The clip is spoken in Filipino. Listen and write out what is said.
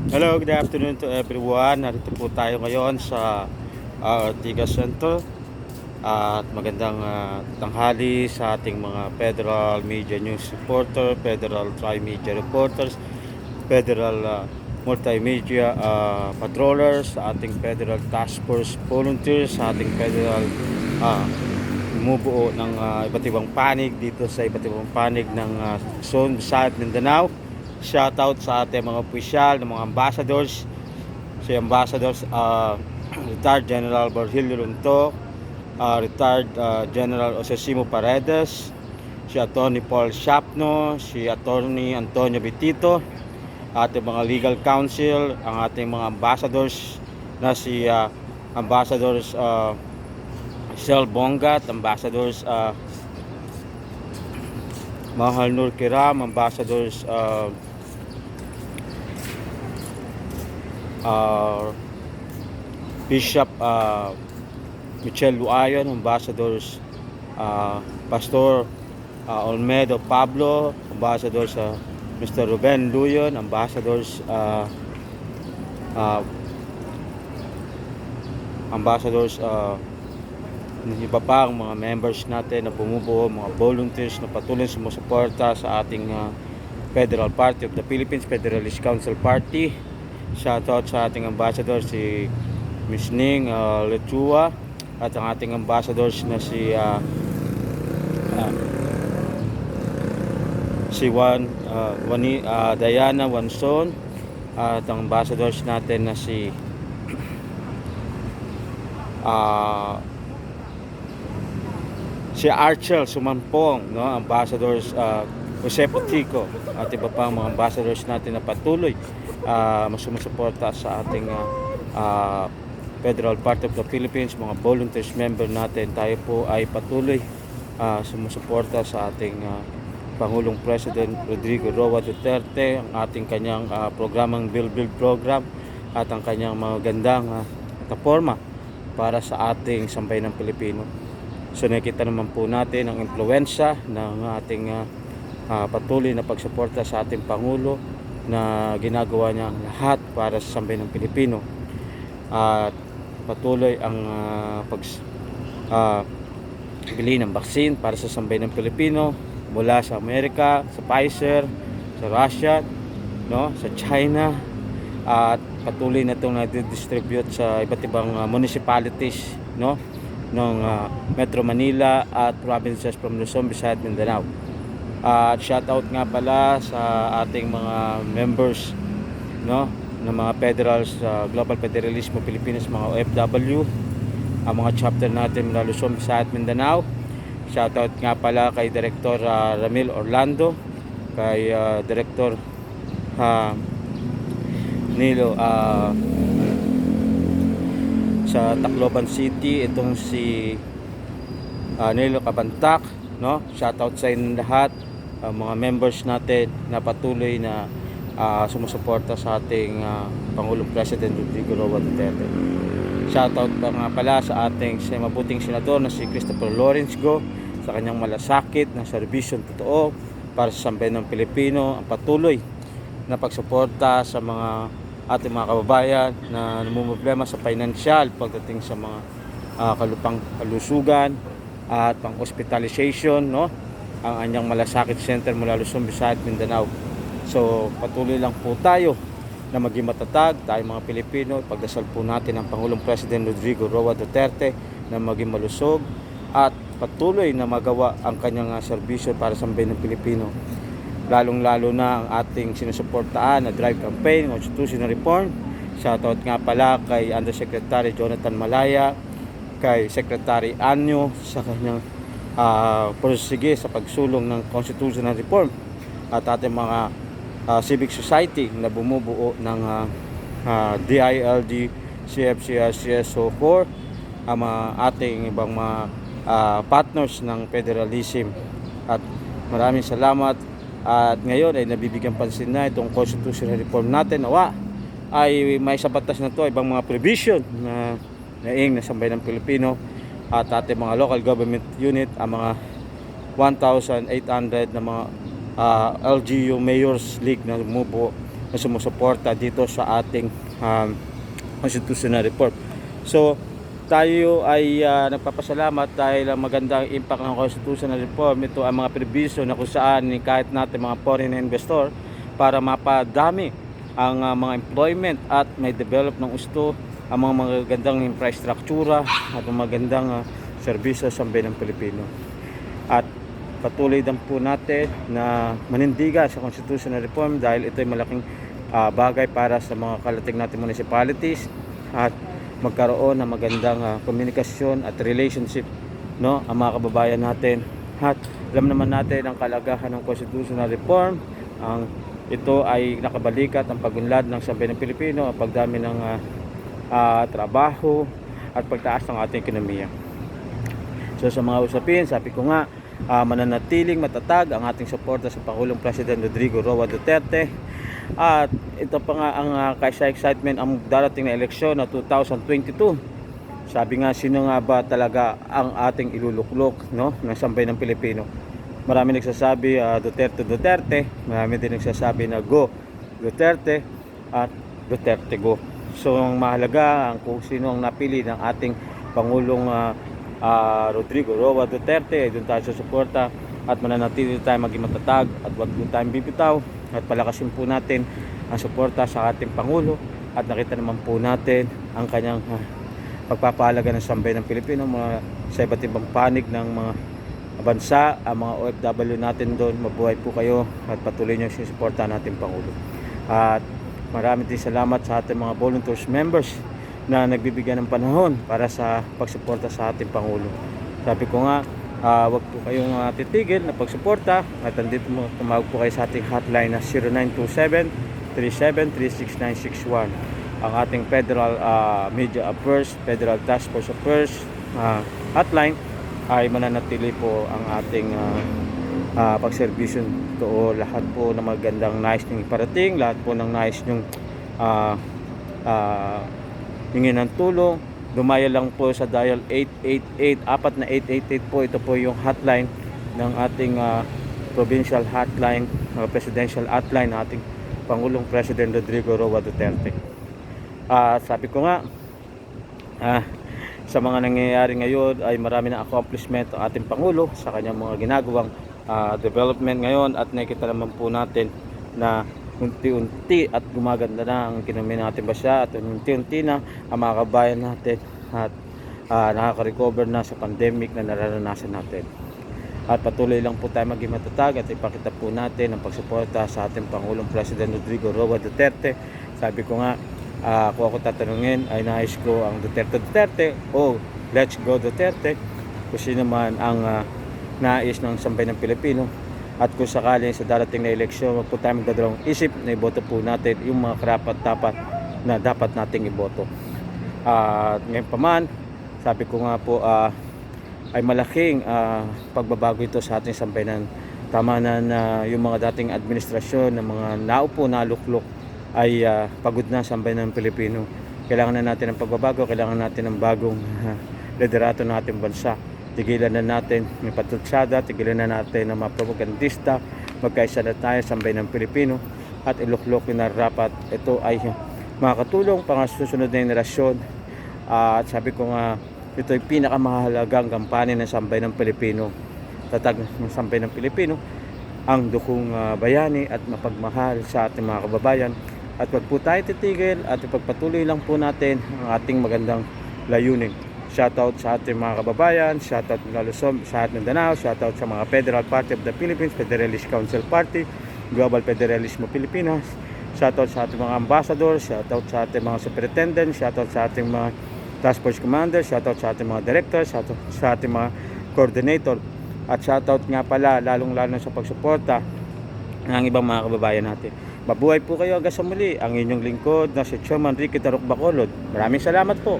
Hello, good afternoon to everyone. Narito po tayo ngayon sa Ortigas Center at magandang tanghali sa ating mga Federal Media News reporter, Federal Tri-Media reporters, Federal Multimedia patrollers, sa ating Federal Task Force volunteers, sa ating Federal uh, bumubuo ng iba't ibang panig dito sa iba't ibang panig ng Zone Visayas Mindanao. Shoutout sa ating mga opisyal, ng mga ambassadors, si Ambassadors retired General Virgilio Lunto, retired General Osesimo Paredes, si Attorney Paul Shapno, si Attorney Antonio Bitito, ating mga legal counsel, ang ating mga ambassadors na si Ambassadors Sel Bongat, Ambassadors Mahal Nur Kiram, Ambassadors Bishop Michelle Luayon, Ambassadors Pastor Olmedo Pablo, Ambassadors Mr. Ruben Luyon, Ambassadors iba pa ang mga members natin na bumubuo, mga volunteers na patuloy sumusuporta sa ating Federal Party of the Philippines, Federalist Council Party. Shoutout sa ating ambassador si Ms. Ning Lechua at ang ating ambassadors na si Diana Wanson at ang ambassadors natin na si Archel Sumampong, no? Ambassadors Jose Potico at iba pang mga ambassadors natin na patuloy sumusuporta sa ating Federal Party of the Philippines, mga volunteers member natin. Tayo po ay patuloy sumusuporta sa ating Pangulong President Rodrigo Roa Duterte, ang ating kanyang programang Build program at ang kanyang magandang plataforma para sa ating sambayanang Pilipino. So nakita naman po natin ang impluwensya ng ating patuloy na pagsuporta sa ating Pangulo na ginagawa niya ang lahat para sa sambayanang Pilipino. At patuloy ang pagbili ng vaccine para sa sambayanang Pilipino mula sa Amerika, sa Pfizer, sa Russia, no, sa China, at patuloy na itong nadidistribute sa iba't ibang municipalities, no, ng Metro Manila at provinces from Luzon, Visayas, Mindanao. At shoutout nga pala sa ating mga members, no, ng mga federals sa Global Federalismo Pilipinas, mga OFW, ang mga chapter natin mula Luzon, Visayas, Mindanao. Shoutout nga pala kay Director Ramil Orlando, kay Director Nilo sa Tacloban City, itong si Nilo Cabantac, no? Shoutout sa inyong lahat, mga members natin na patuloy na sumusuporta sa ating Pangulong President Rodrigo Roa Duterte. Shoutout pa nga pala sa ating mabuting senador na si Christopher Lawrence Go, sa kanyang malasakit ng serbisyong totoo para sa sambayanang Pilipino, ang patuloy na pagsuporta sa mga ating mga kababayan na namumroblema sa financial pagdating sa mga kalupang kalusugan at pang-hospitalization, no? Ang anyang malasakit center mula Luzon, Visayas, Mindanao. So patuloy lang po tayo na maging matatag, tayo mga Pilipino. Pagdasal po natin ang Pangulong President Rodrigo Roa Duterte na maging malusog at patuloy na magawa ang kanyang serbisyo para sa sambayanang Pilipino. Lalong-lalo na ang ating sinusuportaan na drive campaign, constitutional reform. Shoutout nga pala kay Undersecretary Jonathan Malaya, kay Secretary Anyo sa kanyang persige sa pagsulong ng constitutional reform, at ating mga civic society na bumubuo ng DILG, CFCR, CSO4, ang mga ating ibang mga partners ng federalism. At maraming salamat. At ngayon ay nabibigyan pansin na itong constitutional reform natin. Nawa ay may sa batas na to ibang mga provision na naing na sambayanang Pilipino at ating mga local government unit, ang mga 1,800 na mga LGU Mayors League na bumubuo na sumusuporta dito sa ating constitutional reform. So tayo ay nagpapasalamat dahil ang magandang impact ng constitutional reform, ito ang mga previso na kung saan kahit natin mga foreign investor para mapadami ang mga employment at may develop ng gusto ang mga magagandang infrastruktura at magandang serbisyo sa bayan ng Pilipino. At patuloy din po natin na manindigan sa constitutional reform dahil ito ay malaking bagay para sa mga kalating natin municipalities at magkaroon ng magandang komunikasyon at relationship, no, ang mga kababayan natin. At alam naman natin ang kalagahan ng constitutional reform, ito ay nakabalikat ang pagunlad ng sambayan ng Pilipino, ang pagdami ng trabaho at pagtaas ng ating ekonomiya. So sa mga usapin, sabi ko nga, mananatiling matatag ang ating suporta sa Pangulong President Rodrigo Roa Duterte. At ito pa nga ang kaisa excitement ang darating na eleksyon na 2022. Sabi nga, sino nga ba talaga ang ating iluluklok, no, ng sambayan ng Pilipino? Marami nagsasabi Duterte, marami din nagsasabi na go Duterte at Duterte go. So ang mahalaga ang kung sino ang napili ng ating Pangulong Rodrigo Roa Duterte, ay doon tayo sa suporta at mananatili tayo maging matatag at huwag po tayong bibitaw at palakasin po natin ang suporta sa ating Pangulo. At nakita naman po natin ang kanyang pagpapahalaga ng sambayan ng Pilipino sa iba't ibang panig ng mga bansa, ang mga OFW natin doon. Mabuhay po kayo at patuloy nyo sinusuportahan natin Pangulo. At marami din salamat sa ating mga volunteers members na nagbibigyan ng panahon para sa pagsuporta sa ating Pangulo. Sabi ko nga, wag po kayong titigil na pagsuporta at andito mo, tumawag po kayo sa ating hotline na 0927-3736-961. Ang ating Federal Media Affairs, Federal Task Force Affairs hotline ay mananatili po ang ating pagservisyon to lahat po ng magandang nais nyong iparating, lahat po ng nais nyong hingin ng tulong. Dumaya lang po sa dial 888, apat na 888 po. Ito po yung hotline ng ating provincial hotline, presidential hotline ng ating Pangulong President Rodrigo Roa Duterte. Sabi ko nga, sa mga nangyayari ngayon ay marami na accomplishment ang ating Pangulo sa kanyang mga ginagawang development ngayon, at nakikita naman po natin na unti-unti at gumaganda na ang ekonomiya ng ating bansa at unti-unti na ang mga kabayan natin at nakaka-recover na sa pandemic na nararanasan natin. At patuloy lang po tayo maging matatag at ipakita po natin ang pagsuporta sa ating Pangulong President Rodrigo Roa Duterte. Sabi ko nga, kung ako tatanungin ay nais ko ang Duterte o Let's Go Duterte, kung sino man ang nais ng sambayan ng Pilipino. At kung sakali sa darating na eleksyon, wag po tayo magdadalawang isip na iboto po natin yung mga karapat-dapat na dapat nating iboto. At ngayon pa man, sabi ko nga po, ay malaking pagbabago ito sa ating sambayanan. Tama na yung mga dating administrasyon ng mga naupo na luklok ay pagod na sambayanan ng Pilipino. Kailangan na natin ng pagbabago, kailangan natin ng bagong liderato ng ating bansa. Tigilan na natin yung patutsada, tigilan na natin ng mga propagandista, magkaisa na tayo sambayan ng Pilipino at iluklok yung narapat. Ito ay makakatulong pang susunod na henerasyon. At sabi ko nga, ito ay pinakamahalagang kampanya ng sambayan ng Pilipino. Tatag ng sambayan ng Pilipino ang dukong bayani at mapagmahal sa ating mga kababayan. At wag po tayo titigil at ipagpatuloy lang po natin ang ating magandang layunin. Shoutout sa ating mga kababayan, shoutout mula Luzon, sa Mindanao, shoutout sa mga Federal Party of the Philippines, Federalist Council Party, Global Federalismo Pilipinas, shoutout sa ating mga ambassador, shoutout sa ating mga superintendent, shoutout sa ating mga task force commander, shoutout sa ating mga director, shoutout sa ating mga coordinator, at shoutout nga pala lalong-lalo sa pagsuporta ng ibang mga kababayan natin. Mabuhay po kayo hanggang sa muli. Ang inyong lingkod na si Chairman Ricky Tarok Bacolod. Maraming salamat po.